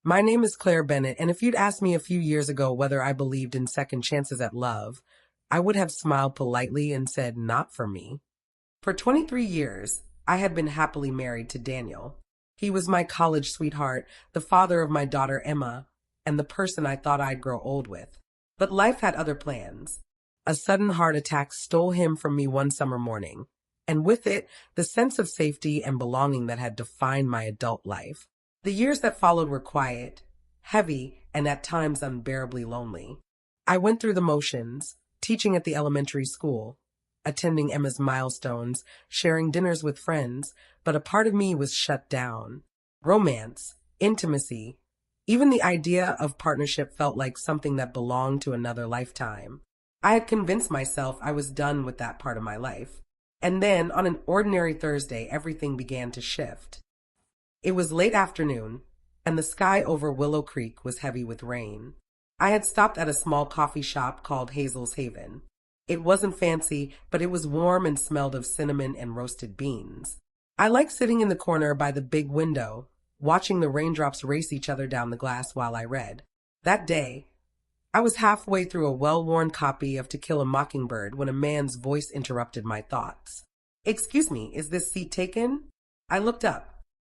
My name is Claire Bennett, and if you'd asked me a few years ago whether I believed in second chances at love, I would have smiled politely and said, not for me. For 23 years, I had been happily married to Daniel. He was my college sweetheart, the father of my daughter Emma, and the person I thought I'd grow old with. But life had other plans. A sudden heart attack stole him from me one summer morning, and with it, the sense of safety and belonging that had defined my adult life. The years that followed were quiet, heavy, and at times unbearably lonely. I went through the motions, teaching at the elementary school, attending Emma's milestones, sharing dinners with friends, but a part of me was shut down. Romance, intimacy, even the idea of partnership felt like something that belonged to another lifetime. I had convinced myself I was done with that part of my life. And then, on an ordinary Thursday, everything began to shift. It was late afternoon, and the sky over Willow Creek was heavy with rain. I had stopped at a small coffee shop called Hazel's Haven. It wasn't fancy, but it was warm and smelled of cinnamon and roasted beans. I liked sitting in the corner by the big window, watching the raindrops race each other down the glass while I read. That day, I was halfway through a well-worn copy of To Kill a Mockingbird when a man's voice interrupted my thoughts. "Excuse me, is this seat taken?" I looked up.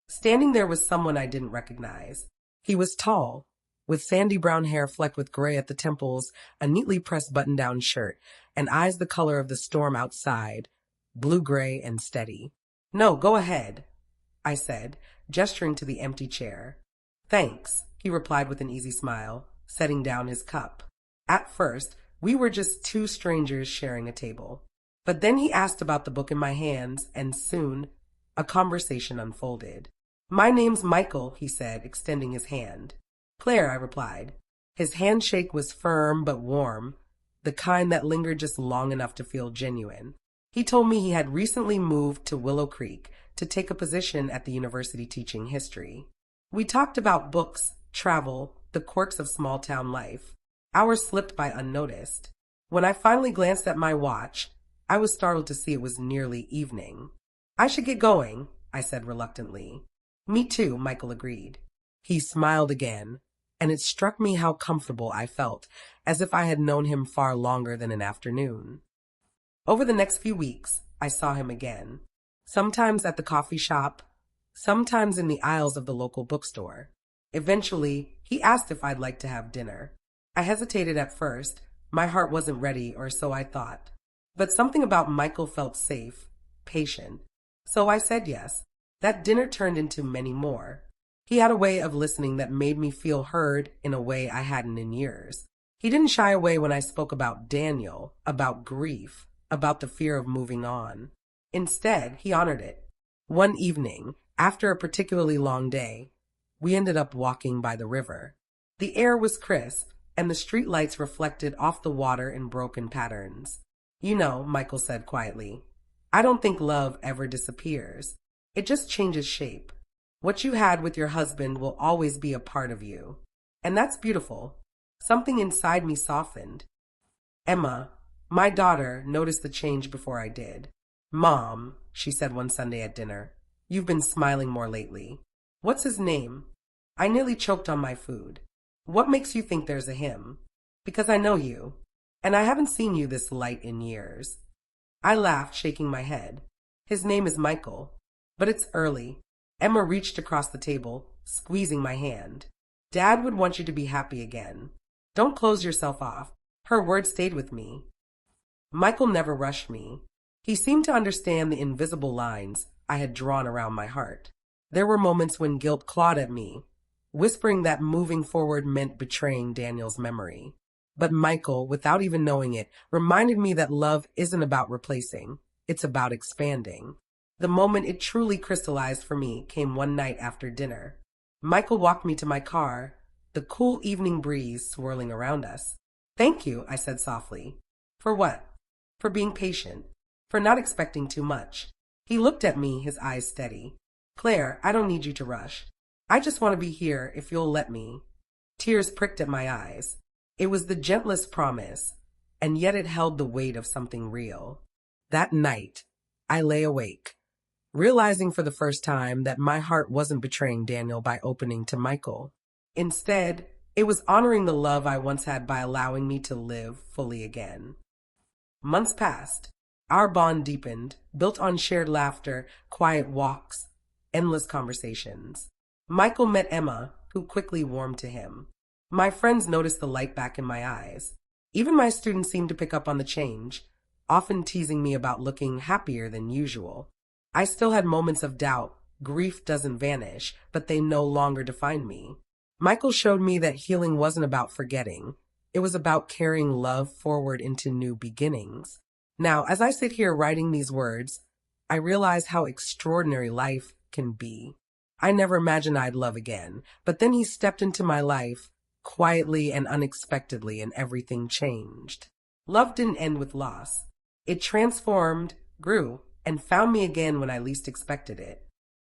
Standing there was someone I didn't recognize. He was tall, with sandy brown hair flecked with gray at the temples, a neatly pressed button-down shirt, and eyes the color of the storm outside, blue-gray and steady. "No, go ahead," I said, gesturing to the empty chair. "Thanks," he replied with an easy smile, setting down his cup. At first, we were just two strangers sharing a table. But then he asked about the book in my hands, and soon, a conversation unfolded. "My name's Michael," he said, extending his hand. "Claire," I replied. His handshake was firm but warm, the kind that lingered just long enough to feel genuine. He told me he had recently moved to Willow Creek to take a position at the university teaching history. We talked about books, travel, the quirks of small-town life. Hours slipped by unnoticed. When I finally glanced at my watch, I was startled to see it was nearly evening. "I should get going," I said reluctantly. "Me too," Michael agreed. He smiled again, and it struck me how comfortable I felt, as if I had known him far longer than an afternoon. Over the next few weeks, I saw him again. Sometimes at the coffee shop, sometimes in the aisles of the local bookstore. Eventually, he asked if I'd like to have dinner. I hesitated at first. My heart wasn't ready, or so I thought. But something about Michael felt safe, patient. So I said yes. That dinner turned into many more. He had a way of listening that made me feel heard in a way I hadn't in years. He didn't shy away when I spoke about Daniel, about grief, about the fear of moving on. Instead, he honored it. One evening, after a particularly long day, we ended up walking by the river. The air was crisp, and the street lights reflected off the water in broken patterns. "You know," Michael said quietly, "I don't think love ever disappears. It just changes shape. What you had with your husband will always be a part of you. And that's beautiful." Something inside me softened. Emma, my daughter, noticed the change before I did. "Mom," she said one Sunday at dinner, "you've been smiling more lately." "What's his name?" I nearly choked on my food. "What makes you think there's a him?" "Because I know you, and I haven't seen you this light in years." I laughed, shaking my head. "His name is Michael. But it's early." Emma reached across the table, squeezing my hand. "Dad would want you to be happy again. Don't close yourself off." Her words stayed with me. Michael never rushed me. He seemed to understand the invisible lines I had drawn around my heart. There were moments when guilt clawed at me, whispering that moving forward meant betraying Daniel's memory. But Michael, without even knowing it, reminded me that love isn't about replacing, it's about expanding. The moment it truly crystallized for me came one night after dinner. Michael walked me to my car, the cool evening breeze swirling around us. "Thank you," I said softly. "For what?" "For being patient. For not expecting too much." He looked at me, his eyes steady. "Claire, I don't need you to rush. I just want to be here if you'll let me." Tears pricked at my eyes. It was the gentlest promise, and yet it held the weight of something real. That night, I lay awake, realizing for the first time that my heart wasn't betraying Daniel by opening to Michael. Instead, it was honoring the love I once had by allowing me to live fully again. Months passed. Our bond deepened, built on shared laughter, quiet walks, endless conversations. Michael met Emma, who quickly warmed to him. My friends noticed the light back in my eyes. Even my students seemed to pick up on the change, often teasing me about looking happier than usual. I still had moments of doubt. Grief doesn't vanish, but they no longer define me. Michael showed me that healing wasn't about forgetting. It was about carrying love forward into new beginnings. Now, as I sit here writing these words, I realize how extraordinary life can be. I never imagined I'd love again, but then he stepped into my life quietly and unexpectedly, and everything changed. Love didn't end with loss. It transformed, grew, and found me again when I least expected it.